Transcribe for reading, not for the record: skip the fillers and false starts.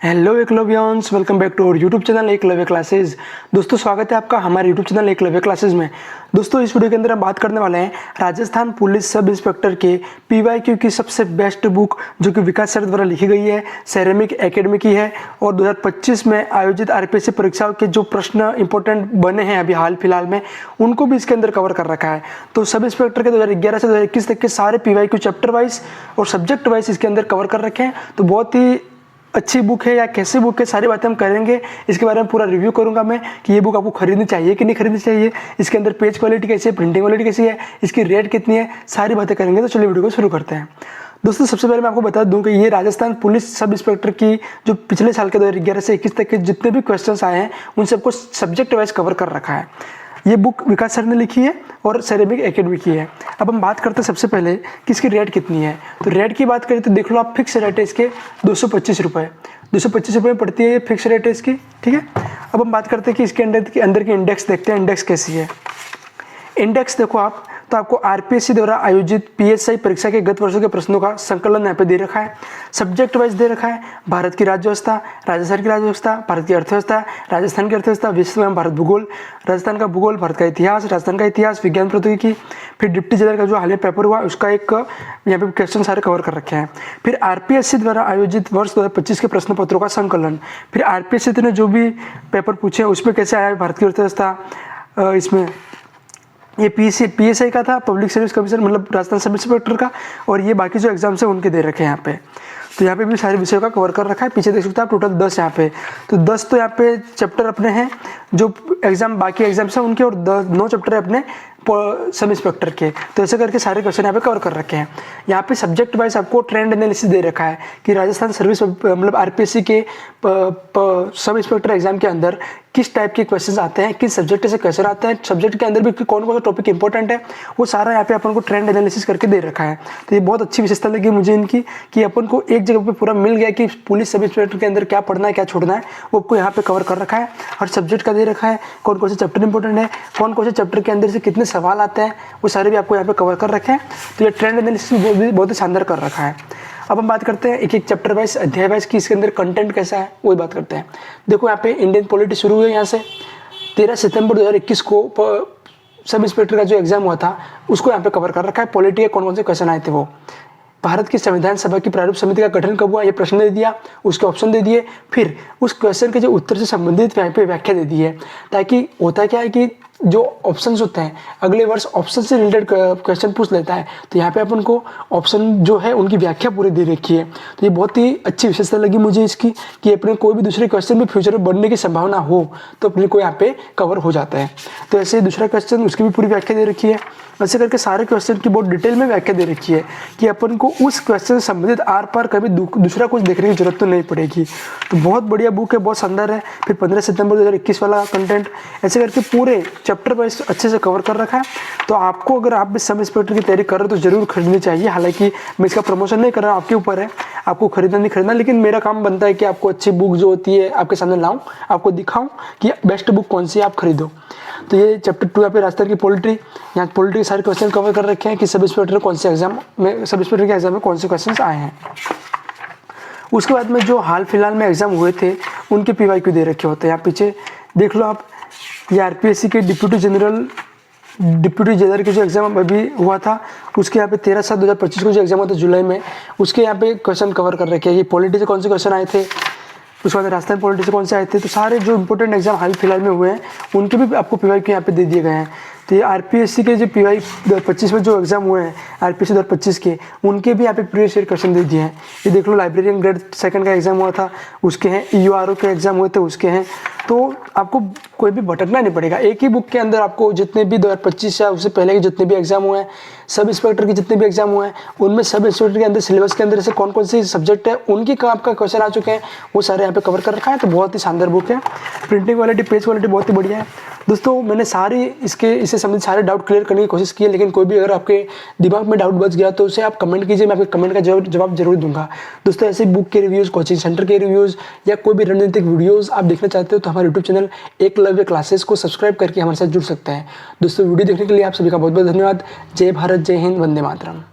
Hello Eklavyans, welcome back to our YouTube channel Eklavya classes. दोस्तों स्वागत है आपका हमारे यूट्यूब चैनल एकलव्य क्लासेस में। दोस्तों इस वीडियो के अंदर हम बात करने वाले हैं राजस्थान पुलिस सब इंस्पेक्टर के पीवाईक्यू की सबसे बेस्ट बुक जो कि विकास सर द्वारा लिखी गई है, सेरेमिक एकेडमी की है और 2025 में आयोजित आरपीएससी परीक्षाओं के जो प्रश्न इंपॉर्टेंट बने हैं अभी हाल फिलहाल में उनको भी इसके अंदर कवर कर रखा है। तो सब इंस्पेक्टर के 2011 से 2021 तक के सारे पीवाईक्यू चैप्टर वाइज और सब्जेक्ट वाइज इसके अंदर कवर कर रखे हैं। तो बहुत ही अच्छी बुक है या कैसी बुक है, सारी बातें हम करेंगे। इसके बारे में पूरा रिव्यू करूंगा मैं कि ये बुक आपको खरीदनी चाहिए कि नहीं खरीदनी चाहिए, इसके अंदर पेज क्वालिटी कैसी है, प्रिंटिंग क्वालिटी कैसी है, इसकी रेट कितनी है, सारी बातें करेंगे। तो चलिए वीडियो को शुरू करते हैं। दोस्तों सबसे पहले मैं आपको बता दूं कि ये राजस्थान पुलिस सब इंस्पेक्टर की जो पिछले साल के 2011 से 21 तक के जितने भी क्वेश्चंस आए हैं उन सबको सब्जेक्ट वाइज कवर कर रखा है। ये बुक विकास सर ने लिखी है और सेरेमिक एकेडमी की है। अब हम बात करते हैं सबसे पहले कि इसकी रेट कितनी है। तो रेट की बात करें तो देख लो आप, फिक्स रेट है इसके 225 रुपये। 225 रुपये में पड़ती है, ये फिक्स रेट है इसकी, ठीक है। अब हम बात करते हैं कि इसके अंदर की इंडेक्स देखते हैं, इंडेक्स कैसी है। इंडेक्स देखो आप, तो आपको आरपीएससी द्वारा आयोजित पीएसआई परीक्षा के गत वर्षों के प्रश्नों का संकलन यहाँ पे दे रखा है। सब्जेक्ट वाइज दे रखा है, भारत की राज्य व्यवस्था, राजस्थान की राज्य व्यवस्था, भारत की अर्थव्यवस्था, राजस्थान की अर्थव्यवस्था, विश्व एवं भारत भूगोल, राजस्थान का भूगोल, भारत का इतिहास, राजस्थान का इतिहास, विज्ञान प्रौद्योगिकी, फिर डिप्टी जनरल का जो हाल में पेपर हुआ उसका एक यहाँ पे क्वेश्चन सारे कवर कर रखे हैं। फिर आरपीएससी द्वारा आयोजित वर्ष 2025 के प्रश्न पत्रों का संकलन, फिर आरपीएससी ने जो भी पेपर पूछे उसमें कैसे आया भारत की अर्थव्यवस्था, इसमें ये पीएसआई का था, पब्लिक सर्विस कमीशन मतलब राजस्थान सब इंस्पेक्टर का, और ये बाकी जो एग्जाम्स है उनके दे रखे हैं यहाँ पे। तो यहाँ पे भी सारे विषयों का कवर कर रखा है। पीछे देख सकते हैं आप, टोटल 10 यहाँ पे, तो 10 तो यहाँ पे चैप्टर अपने हैं जो एग्जाम बाकी एग्जाम्स हैं उनके, और 9 चैप्टर है अपने सब इंस्पेक्टर के। तो ऐसे करके सारे क्वेश्चन यहाँ पे कवर कर रखे हैं। यहाँ पे सब्जेक्ट वाइज आपको ट्रेंड एनालिसिस दे रखा है कि राजस्थान सर्विस मतलब आरपीएससी के सब इंस्पेक्टर एग्जाम के अंदर किस टाइप के क्वेश्चन आते हैं, किस सब्जेक्ट से क्वेश्चन आते हैं, सब्जेक्ट के अंदर भी कौन कौन सा टॉपिक इंपॉर्टेंट है, वो सारा यहाँ पे अपन को ट्रेंड एनालिसिस करके दे रखा है। तो ये बहुत अच्छी विशेषता लगी मुझे इनकी कि अपन को एक जगह पे पूरा मिल गया कि पुलिस सब इंस्पेक्टर के अंदर क्या पढ़ना है, क्या छोड़ना है, वो आपको यहाँ पे कवर कर रखा है। हर सब्जेक्ट का दे रखा है, कौन कौन से चैप्टर इंपॉर्टेंट है, कौन कौन से चैप्टर के अंदर से कितने सवाल आते हैं, वो सारे भी आपको यहाँ पे कवर कर रखे हैं। तो ये ट्रेंड एनालिसिस बहुत ही शानदार कर रखा है। अब हम बात करते हैं एक एक चैप्टर वाइज, अध्याय वाइज की इसके अंदर कंटेंट कैसा है वही बात करते हैं। देखो यहाँ पे इंडियन पॉलिटी शुरू हुई है यहाँ से 13 सितंबर 2021 को सब इंस्पेक्टर का जो एग्जाम हुआ था उसको यहाँ पे कवर कर रखा है। पॉलिटी के कौन कौन से क्वेश्चन आए थे वो, भारत की संविधान सभा की प्रारूप समिति का गठन कब हुआ, ये प्रश्न दे दिया, उसके ऑप्शन दे दिए, फिर उस क्वेश्चन के जो उत्तर से संबंधित यहाँ पे व्याख्या दे दी है। ताकि होता क्या है कि जो ऑप्शंस होते हैं अगले वर्ष ऑप्शन से रिलेटेड क्वेश्चन पूछ लेता है, तो यहाँ पे अपन को ऑप्शन जो है उनकी व्याख्या पूरी दे रखी है। तो ये बहुत ही अच्छी विशेषता लगी मुझे इसकी कि अपने कोई भी दूसरे क्वेश्चन में फ्यूचर में बढ़ने की संभावना हो तो अपने को यहाँ पे कवर हो जाता है। तो ऐसे दूसरा क्वेश्चन उसकी भी पूरी व्याख्या दे रखी है। ऐसे करके सारे क्वेश्चन की बहुत डिटेल में व्याख्या दे रखी है कि अपन को उस क्वेश्चन से संबंधित आर पार कभी दूसरा कुछ देखने की जरूरत तो नहीं पड़ेगी। तो बहुत बढ़िया बुक है, बहुत शानदार है। फिर 15 सितंबर 2021 वाला कंटेंट, ऐसे करके पूरे चैप्टर वाइज अच्छे से कवर कर रखा है। तो आपको अगर आप भी सब इंस्पेक्टर की तैयारी कर रहे हो तो जरूर खरीदनी चाहिए। हालांकि मैं इसका प्रमोशन नहीं कर रहा हूँ, आपके ऊपर है आपको खरीदना नहीं खरीदना, लेकिन मेरा काम बनता है कि आपको अच्छी बुक जो होती है आपके सामने लाऊं, आपको दिखाऊं कि बेस्ट बुक कौन सी है, आप खरीदो। तो ये चैप्टर 2 यहाँ पे राजस्थान की पोल्ट्री, यहाँ पोल्ट्री के सारे क्वेश्चन कवर कर रखे हैं कि सब इंस्पेक्टर कौन से एग्जाम में, सब इंस्पेक्टर के एग्जाम में कौन से क्वेश्चन आए हैं। उसके बाद में जो हाल फिलहाल में एग्जाम हुए थे उनके पीवाईक्यू दे रखे होते हैं। यहाँ पीछे देख लो आप, ये आरपीएससी के डिप्टी जनरल के जो एग्जाम अभी हुआ था उसके यहाँ पे 13/7/2025 को जो एग्जाम हुआ था जुलाई में, उसके यहाँ पे क्वेश्चन कवर कर रखे हैं। ये पॉलिटी से कौन से क्वेश्चन आए थे, उसके बाद राजस्थान पॉलिटी से कौन से आए थे। तो सारे जो इंपॉर्टेंट एग्जाम हाल फिलहाल में हुए हैं उनके भी आपको पीवाईक्यू यहाँ पे दे दिए गए हैं। तो ये आरपीएससी के जो पीवाई 2025 में जो एग्जाम हुए हैं आरपीएससी 2025 के, उनके भी यहाँ पे प्रीवियस ईयर क्वेश्चन दे दिए हैं। ये देख लो, लाइब्रेरियन ग्रेड 2 का एग्जाम हुआ था उसके हैं, ईयूआरओ के एग्जाम हुए थे उसके हैं। तो आपको कोई भी भटकना नहीं पड़ेगा, एक ही बुक के अंदर आपको जितने भी 2025 या उससे पहले के जितने भी एग्जाम हुए हैं, सब इंस्पेक्टर के जितने भी एग्जाम हुए हैं, उनमें सब इंस्पेक्टर के अंदर सिलेबस के अंदर से कौन कौन से सब्जेक्ट है उनके का आपका क्वेश्चन आ चुके हैं, वो सारे यहाँ पे कवर कर रखा है। तो बहुत ही शानदार बुक है, प्रिंटिंग क्वालिटी, पेज क्वालिटी बहुत ही बढ़िया है। दोस्तों मैंने सारी इससे संबंधित सारे डाउट क्लियर करने की कोशिश की है, लेकिन कोई भी अगर आपके दिमाग में डाउट बच गया तो उसे आप कमेंट कीजिए, मैं आपके कमेंट का जवाब जरूर दूंगा। दोस्तों ऐसे बुक के रिव्यूज़, कोचिंग सेंटर के रिव्यूज़ या कोई भी रणनीतिक वीडियोज़ आप देखना चाहते हो तो हमारे यूट्यूब चैनल एकलव्य क्लासेस को सब्सक्राइब करके हमारे साथ जुड़ सकते हैं। दोस्तों वीडियो देखने के लिए आप सभी का बहुत बहुत धन्यवाद। जय भारत, जय हिंद, वंदे मातरम।